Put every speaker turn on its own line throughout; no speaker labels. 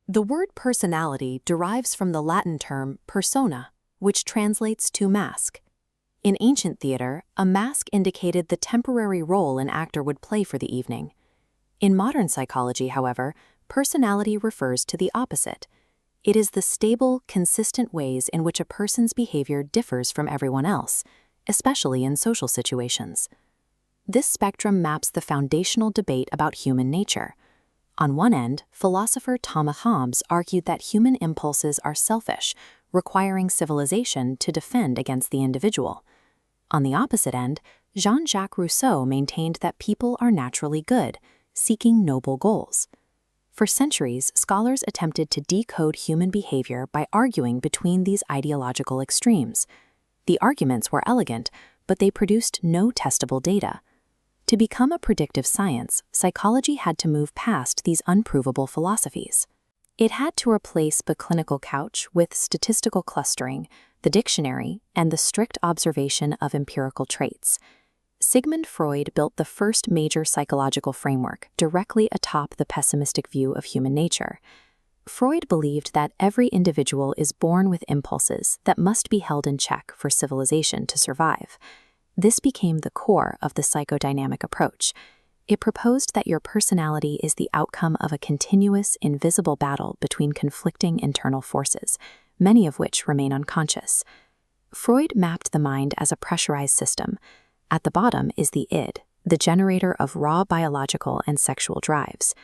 The word personality derives from the Latin term persona, which translates to mask. In ancient theater, a mask indicated the temporary role an actor would play for the evening. In modern psychology, however, personality refers to the opposite. It is the stable, consistent ways in which a person's behavior differs from everyone else, especially in social situations. This spectrum maps the foundational debate about human nature. On one end, philosopher Thomas Hobbes argued that human impulses are selfish, requiring civilization to defend against the individual. On the opposite end, Jean-Jacques Rousseau maintained that people are naturally good, seeking noble goals. For centuries, scholars attempted to decode human behavior by arguing between these ideological extremes. The arguments were elegant, but they produced no testable data. To become a predictive science, psychology had to move past these unprovable philosophies. It had to replace the clinical couch with statistical clustering, the dictionary, and the strict observation of empirical traits. Sigmund Freud built the first major psychological framework directly atop the pessimistic view of human nature. Freud believed that every individual is born with impulses that must be held in check for civilization to survive. This became the core of the psychodynamic approach. It proposed that your personality is the outcome of a continuous, invisible battle between conflicting internal forces, many of which remain unconscious. Freud mapped the mind as a pressurized system. At the bottom is the id, the generator of raw biological and sexual drives.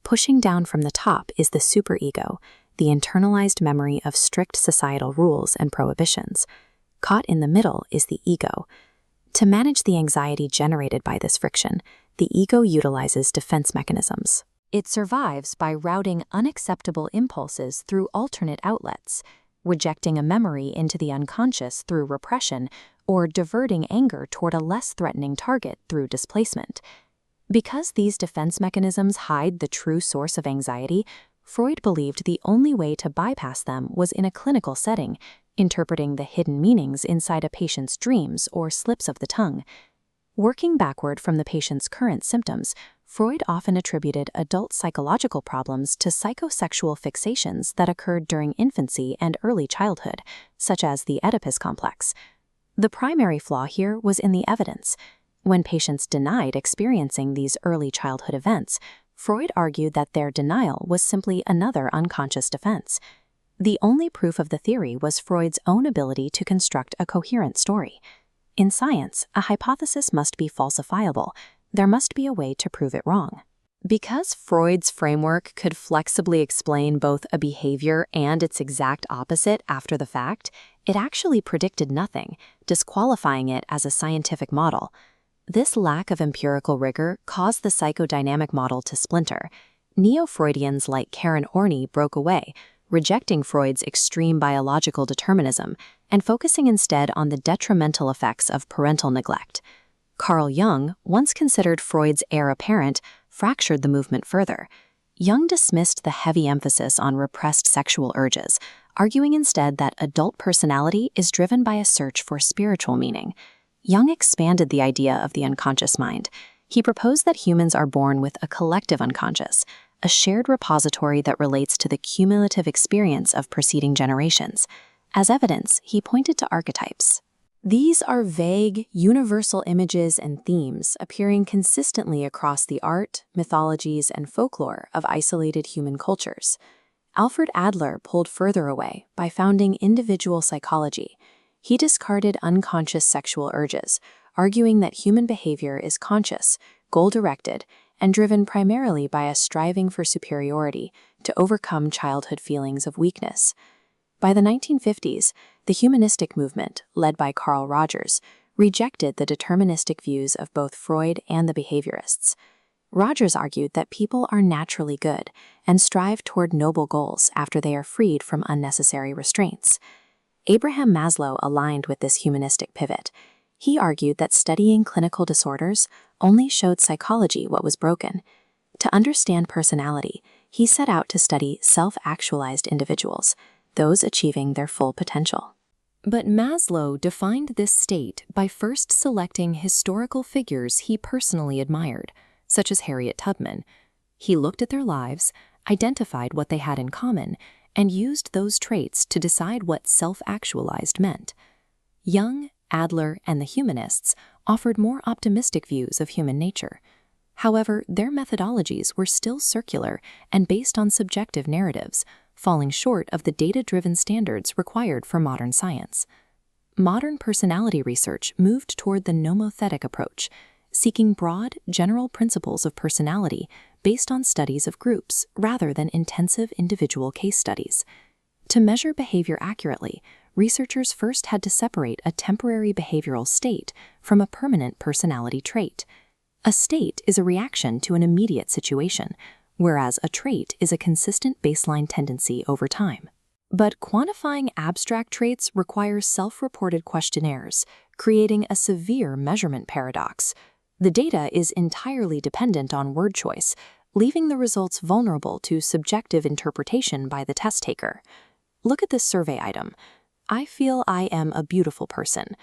Pushing down from the top is the superego, the internalized memory of strict societal rules and prohibitions. Caught in the middle is the ego. To manage the anxiety generated by this friction, the ego utilizes defense mechanisms. It survives by routing unacceptable impulses through alternate outlets, rejecting a memory into the unconscious through repression, or diverting anger toward a less threatening target through displacement. Because these defense mechanisms hide the true source of anxiety, Freud believed the only way to bypass them was in a clinical setting, interpreting the hidden meanings inside a patient's dreams or slips of the tongue. Working backward from the patient's current symptoms, Freud often attributed adult psychological problems to psychosexual fixations that occurred during infancy and early childhood, such as the Oedipus complex. The primary flaw here was in the evidence. When patients denied experiencing these early childhood events, Freud argued that their denial was simply another unconscious defense. The only proof of the theory was Freud's own ability to construct a coherent story. In science, a hypothesis must be falsifiable. There must be a way to prove it wrong. Because Freud's framework could flexibly explain both a behavior and its exact opposite after the fact, it actually predicted nothing, disqualifying it as a scientific model. This lack of empirical rigor caused the psychodynamic model to splinter. Neo-Freudians like Karen Horney broke away, rejecting Freud's extreme biological determinism and focusing instead on the detrimental effects of parental neglect. Carl Jung, once considered Freud's heir apparent, fractured the movement further. Jung dismissed the heavy emphasis on repressed sexual urges, arguing instead that adult personality is driven by a search for spiritual meaning. Jung expanded the idea of the unconscious mind. He proposed that humans are born with a collective unconscious, a shared repository that relates to the cumulative experience of preceding generations. As evidence, he pointed to archetypes. These are vague, universal images and themes appearing consistently across the art, mythologies, and folklore of isolated human cultures. Alfred Adler pulled further away by founding individual psychology. He discarded unconscious sexual urges, arguing that human behavior is conscious, goal-directed, and driven primarily by a striving for superiority to overcome childhood feelings of weakness. By the 1950s, the humanistic movement, led by Carl Rogers, rejected the deterministic views of both Freud and the behaviorists. Rogers argued that people are naturally good and strive toward noble goals after they are freed from unnecessary restraints. Abraham Maslow aligned with this humanistic pivot. He argued that studying clinical disorders only showed psychology what was broken. To understand personality, he set out to study self-actualized individuals, those achieving their full potential. But Maslow defined this state by first selecting historical figures he personally admired, such as Harriet Tubman. He looked at their lives, identified what they had in common, and used those traits to decide what self-actualized meant. Jung, Adler, and the humanists offered more optimistic views of human nature. However, their methodologies were still circular and based on subjective narratives, falling short of the data-driven standards required for modern science. Modern personality research moved toward the nomothetic approach, seeking broad, general principles of personality based on studies of groups rather than intensive individual case studies. To measure behavior accurately, researchers first had to separate a temporary behavioral state from a permanent personality trait. A state is a reaction to an immediate situation, whereas a trait is a consistent baseline tendency over time. But quantifying abstract traits requires self-reported questionnaires, creating a severe measurement paradox. The data is entirely dependent on word choice, leaving the results vulnerable to subjective interpretation by the test taker. Look at this survey item. I feel I am a beautiful person.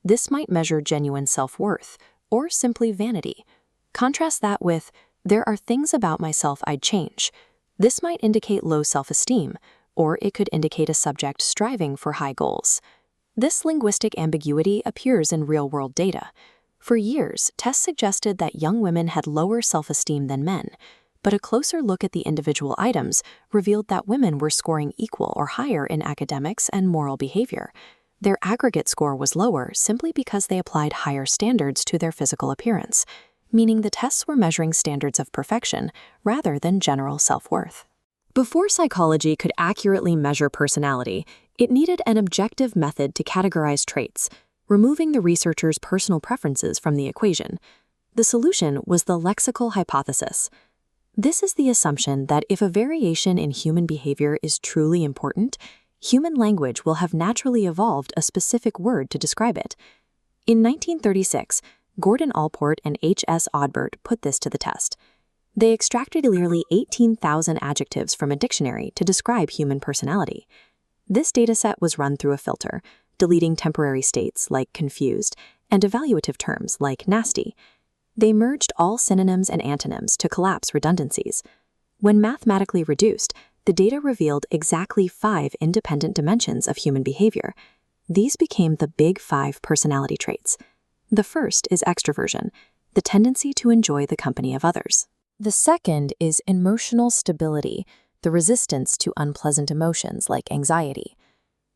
This might measure genuine self-worth, or simply vanity. Contrast that with, there are things about myself I'd change. This might indicate low self-esteem, or it could indicate a subject striving for high goals. This linguistic ambiguity appears in real-world data. For years, tests suggested that young women had lower self-esteem than men, but a closer look at the individual items revealed that women were scoring equal or higher in academics and moral behavior. Their aggregate score was lower simply because they applied higher standards to their physical appearance, meaning the tests were measuring standards of perfection rather than general self-worth. Before psychology could accurately measure personality, it needed an objective method to categorize traits, removing the researchers' personal preferences from the equation. The solution was the lexical hypothesis. This is the assumption that if a variation in human behavior is truly important, human language will have naturally evolved a specific word to describe it. In 1936, Gordon Allport and H.S. Odbert put this to the test. They extracted nearly 18,000 adjectives from a dictionary to describe human personality. This dataset was run through a filter, deleting temporary states like confused and evaluative terms like nasty. They merged all synonyms and antonyms to collapse redundancies. When mathematically reduced, the data revealed exactly 5 independent dimensions of human behavior. These became the big 5 personality traits. The first is extroversion, the tendency to enjoy the company of others. The second is emotional stability, the resistance to unpleasant emotions like anxiety.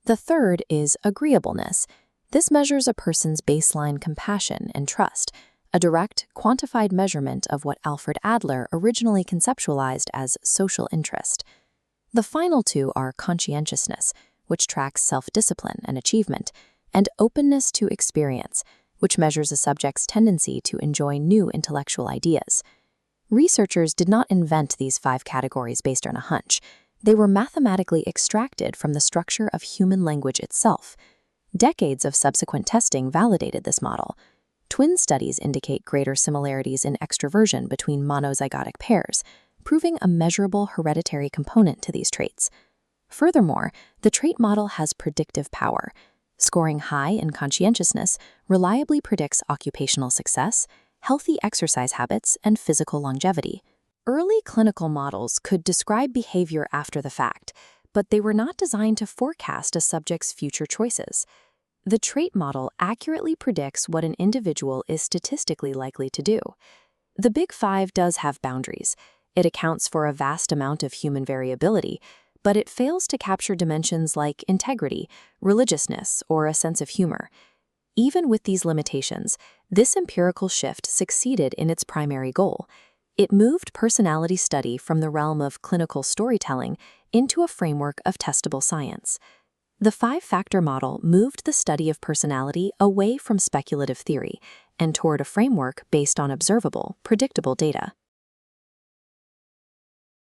The third is agreeableness. This measures a person's baseline compassion and trust, a direct, quantified measurement of what Alfred Adler originally conceptualized as social interest. The final 2 are conscientiousness, which tracks self-discipline and achievement, and openness to experience, which measures a subject's tendency to enjoy new intellectual ideas. Researchers did not invent these 5 categories based on a hunch. They were mathematically extracted from the structure of human language itself. Decades of subsequent testing validated this model. Twin studies indicate greater similarities in extroversion between monozygotic pairs, proving a measurable hereditary component to these traits. Furthermore, the trait model has predictive power. Scoring high in conscientiousness reliably predicts occupational success, healthy exercise habits, and physical longevity. Early clinical models could describe behavior after the fact, but they were not designed to forecast a subject's future choices. The trait model accurately predicts what an individual is statistically likely to do. The Big Five does have boundaries. It accounts for a vast amount of human variability, but it fails to capture dimensions like integrity, religiousness, or a sense of humor. Even with these limitations, this empirical shift succeeded in its primary goal. It moved personality study from the realm of clinical storytelling into a framework of testable science. The 5-factor model moved the study of personality away from speculative theory and toward a framework based on observable, predictable data.